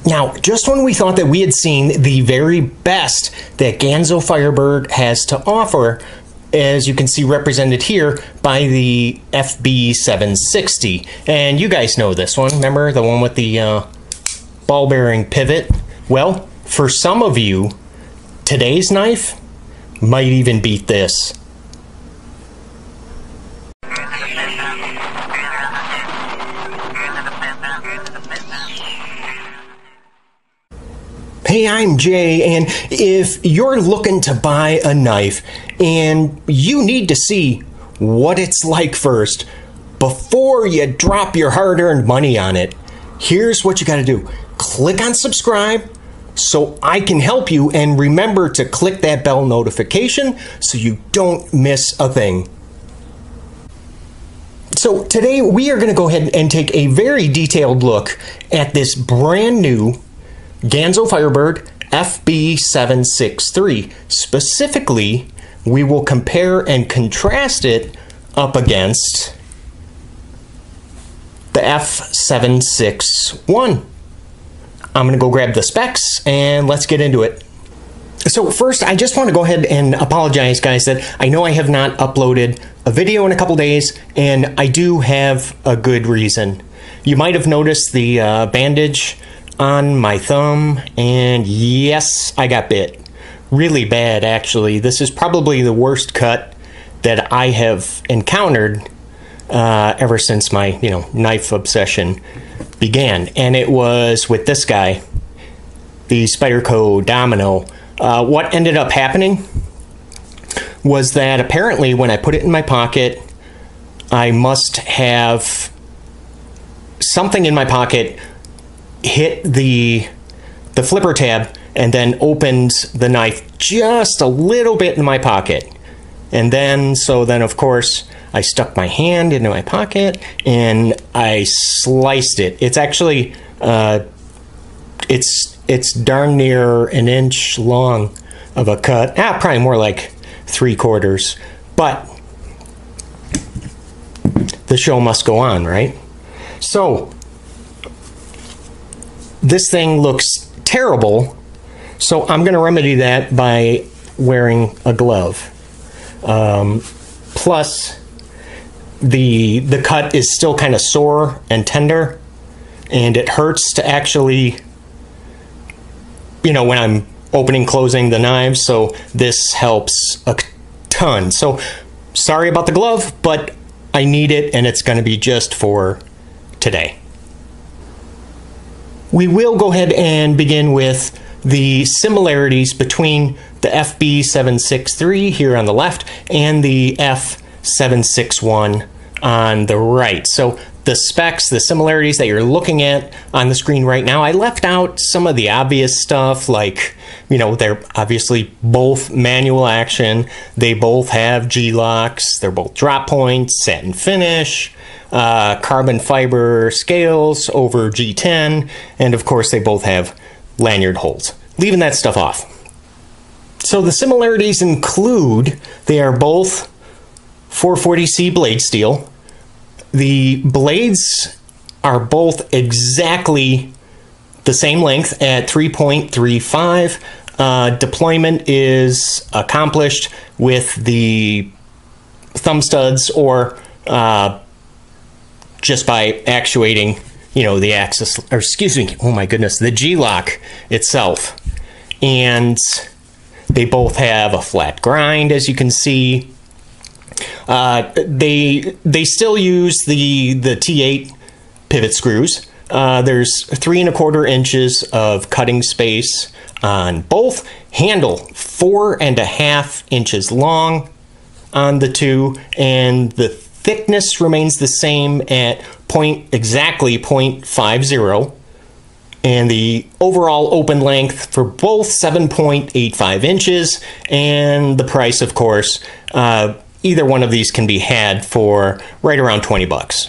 Now, just when we thought that we had seen the very best that Ganzo Firebird has to offer, as you can see represented here by the FB760. And you guys know this one, remember? The one with the ball bearing pivot? Well, for some of you, today's knife might even beat this. Hey, I'm Jay, and if you're looking to buy a knife and you need to see what it's like first before you drop your hard-earned money on it, here's what you gotta do. Click on subscribe so I can help you, and remember to click that bell notification so you don't miss a thing. So today we are gonna go ahead and take a very detailed look at this brand new Ganzo Firebird FB763. Specifically, we will compare and contrast it up against the F761. I'm going to go grab the specs and let's get into it. So first, I just want to go ahead and apologize, guys, that I know I have not uploaded a video in a couple days, and I do have a good reason. You might have noticed the bandage on my thumb, and yes, I got bit. Really bad, actually. This is probably the worst cut that I have encountered ever since my, knife obsession began. And it was with this guy, the Spyderco Domino. What ended up happening was that apparently when I put it in my pocket, I must have something in my pocket hit the flipper tab and then opened the knife just a little bit in my pocket. And then, of course, I stuck my hand into my pocket and I sliced it. It's actually, it's darn near an inch long of a cut. Probably more like 3/4, but the show must go on, right? So, this thing looks terrible, so I'm going to remedy that by wearing a glove. Plus, the cut is still kind of sore and tender, and it hurts to actually, when I'm opening, closing the knives, so this helps a ton. So, sorry about the glove, but I need it, and it's going to be just for today. We will go ahead and begin with the similarities between the FB763 here on the left and the F761 on the right. So the specs, the similarities that you're looking at on the screen right now, I left out some of the obvious stuff, like, they're obviously both manual action, they both have G-locks, they're both drop points, satin finish, carbon fiber scales over G10, and of course they both have lanyard holes. Leaving that stuff off. So the similarities include they are both 440C blade steel. The blades are both exactly the same length at 3.35. Deployment is accomplished with the thumb studs or just by actuating, the axis, or excuse me, oh my goodness, the G-lock itself. And they both have a flat grind, as you can see. They still use the T8 pivot screws. There's 3 1/4 inches of cutting space on both. Handle 4 1/2 inches long on the two, and the thickness remains the same at exactly 0.50, and the overall open length for both 7.85 inches, and the price, of course, either one of these can be had for right around 20 bucks.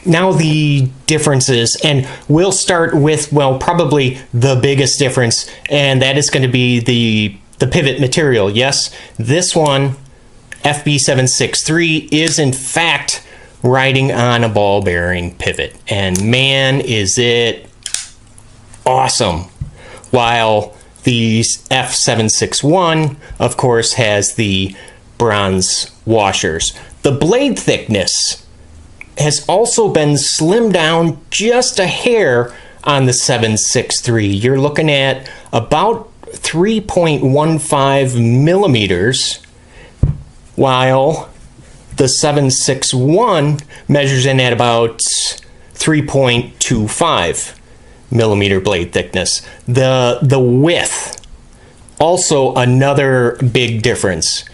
Now the differences, and we'll start with, well, probably the biggest difference, and that is going to be the pivot material. Yes, this one, FB763, is in fact riding on a ball bearing pivot, and man, is it awesome. While the F761, of course, has the bronze washers. The blade thickness has also been slimmed down just a hair on the 763. You're looking at about 3.15 millimeters, while the 761 measures in at about 3.25 millimeter blade thickness. The width, also another big difference.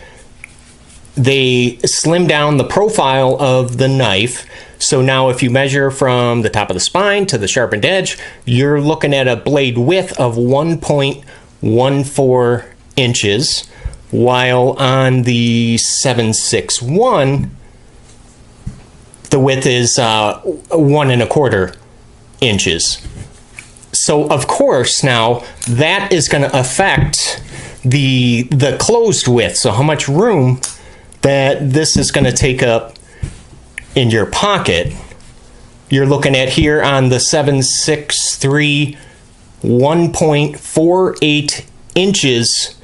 They slim down the profile of the knife, so now if you measure from the top of the spine to the sharpened edge, you're looking at a blade width of 1.14 inches, while on the 761 the width is 1.25 inches. So of course now that is going to affect the closed width, so how much room that this is going to take up in your pocket. You're looking at here on the 763 1.48 inches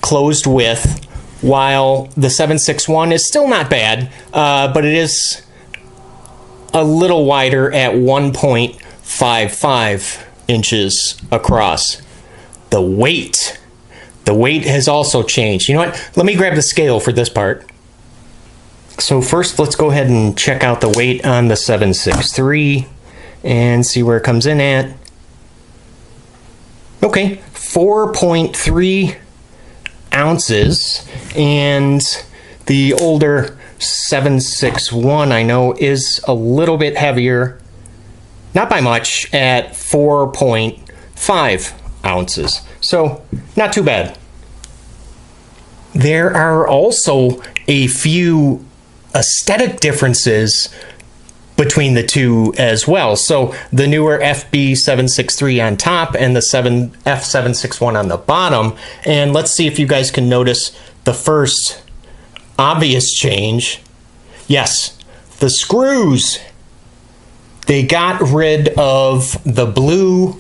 closed width, while the 761 is still not bad, but it is a little wider at 1.55 inches across. The weight has also changed. You know what? Let me grab the scale for this part. So first, let's go ahead and check out the weight on the 763 and see where it comes in at. Okay, 4.3 ounces, and the older 761 I know is a little bit heavier, not by much, at 4.5 ounces. So not too bad. There are also a few aesthetic differences between the two as well. So the newer FB763 on top and the F761 on the bottom. And let's see if you guys can notice the first obvious change. Yes, the screws. They got rid of the blue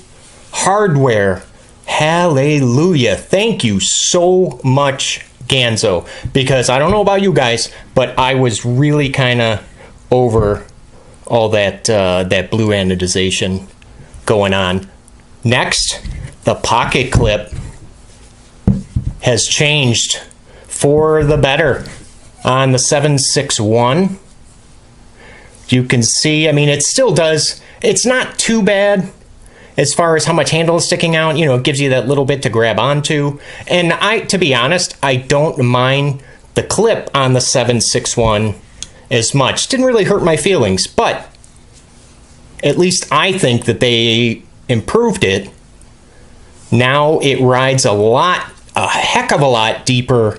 hardware. Hallelujah. Thank you so much, Ganzo, because I don't know about you guys, but I was really kind of over all that that blue anodization going on. Next, the pocket clip has changed for the better on the 761. You can see, I mean, it still does, it's not too bad as far as how much handle is sticking out. You know, it gives you that little bit to grab onto. And to be honest, I don't mind the clip on the 761 as much. Didn't really hurt my feelings, but at least I think that they improved it. Now it rides a heck of a lot deeper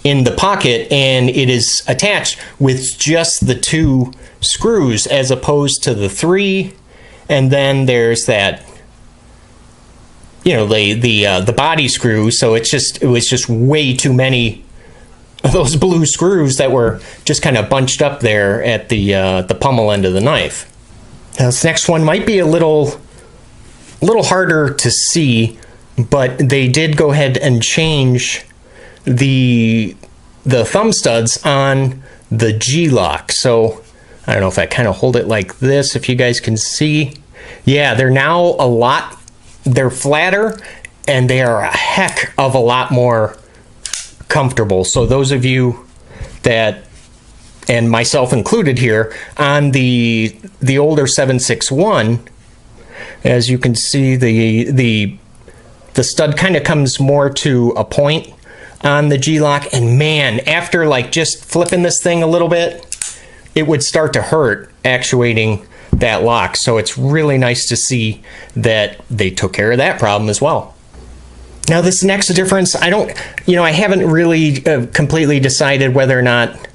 in the pocket, and it is attached with just the 2 screws as opposed to the 3. And then there's that, you know, the body screw. So it was just way too many of those blue screws that were just kind of bunched up there at the pommel end of the knife. Now this next one might be a little harder to see, but they did go ahead and change the thumb studs on the G-lock. So I don't know if I kind of hold it like this, if you guys can see. Yeah, they're now they're flatter, and they are a heck of a lot more comfortable. So those of you that, and myself included here, on the older 761, as you can see, the stud kind of comes more to a point on the G-lock, and man, after like just flipping this thing a little bit, it would start to hurt actuating that lock. So it's really nice to see that they took care of that problem as well. Now this next difference, I haven't really completely decided whether or not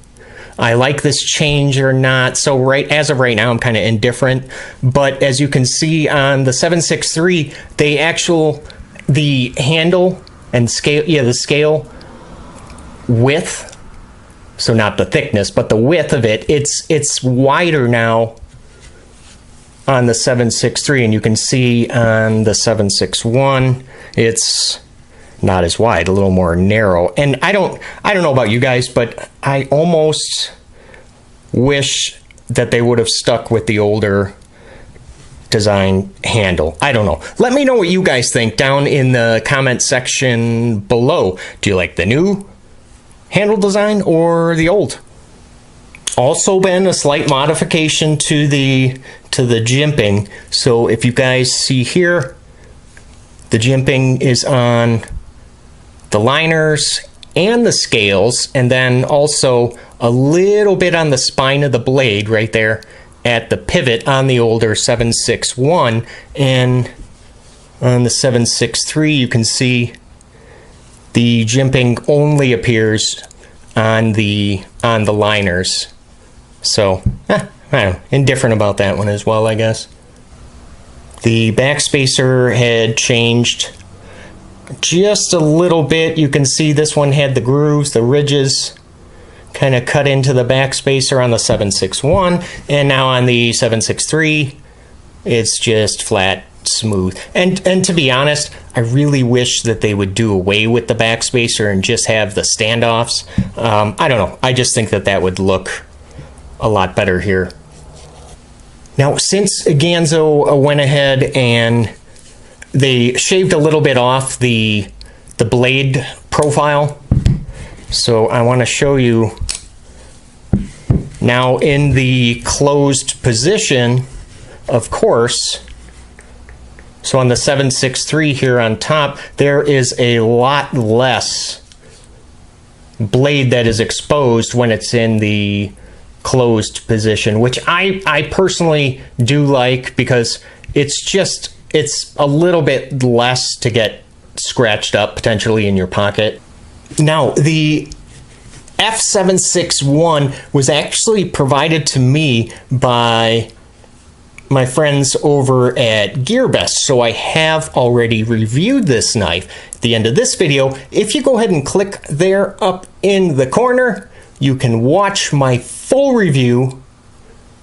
I like this change or not. So as of right now, I'm kind of indifferent. But as you can see on the 763, the handle and scale, the scale width, so not the thickness, but the width of it, it's wider now on the 763, and you can see on the 761 it's not as wide, a little more narrow. And I don't know about you guys, but I almost wish that they would have stuck with the older design handle. I don't know. Let me know what you guys think down in the comment section below. Do you like the new handle design or the old? Also been a slight modification to the jimping. So if you guys see here, the jimping is on the liners and the scales, and then also a little bit on the spine of the blade right there at the pivot on the older 761, and on the 763 you can see the jimping only appears on the liners. So I don't know, indifferent about that one as well, I guess. The backspacer had changed just a little bit. You can see this one had the grooves, the ridges kind of cut into the backspacer on the 761, and now on the 763 it's just flat, smooth. And to be honest, I really wish that they would do away with the backspacer and just have the standoffs. I don't know, I just think that that would look a lot better here. Now, since Ganzo went ahead and they shaved a little bit off the blade profile, so I want to show you now in the closed position, of course. So on the 763 here on top, there is a lot less blade that is exposed when it's in the closed position, which I personally do like, because it's a little bit less to get scratched up potentially in your pocket. Now, the F761 was actually provided to me by my friends over at GearBest, so I have already reviewed this knife. At the end of this video, if you go ahead and click there up in the corner, you can watch my full review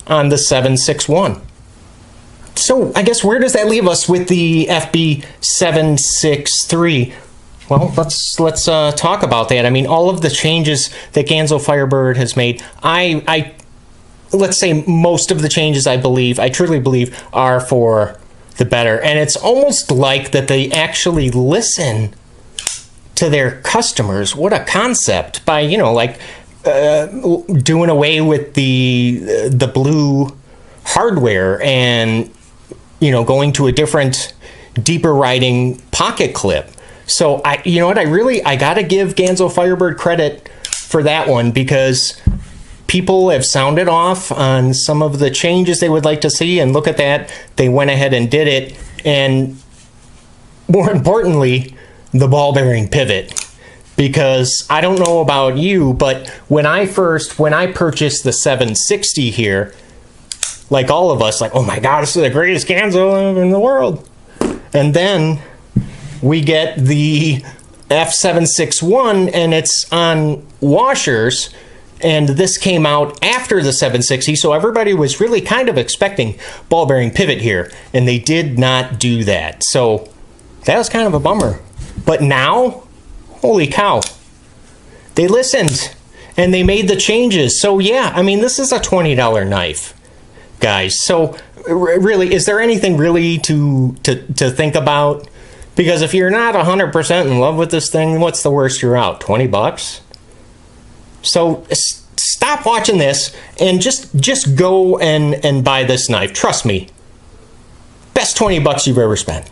on the 761. So I guess where does that leave us with the FB763? Well, let's talk about that. I mean, all of the changes that Ganzo Firebird has made, let's say most of the changes I truly believe are for the better. And it's almost like that they actually listen to their customers. What a concept, by, you know, like doing away with the blue hardware and, you know, going to a different, deeper riding pocket clip. So you know what, I gotta give Ganzo Firebird credit for that one, because people have sounded off on some of the changes they would like to see, and look at that, they went ahead and did it. And more importantly, the ball bearing pivot, because I don't know about you, but when I purchased the 760 here, like all of us, like, oh my god, this is the greatest Ganzo in the world. And then we get the F761 and it's on washers, and this came out after the 760, so everybody was really kind of expecting ball bearing pivot here, and they did not do that. So that was kind of a bummer. But now, holy cow, they listened and they made the changes. So yeah, I mean, this is a $20 knife, guys. So really, is there anything really to think about? Because if you're not 100% in love with this thing, what's the worst you're out? 20 bucks? So stop watching this and just go and buy this knife. Trust me, best 20 bucks you've ever spent.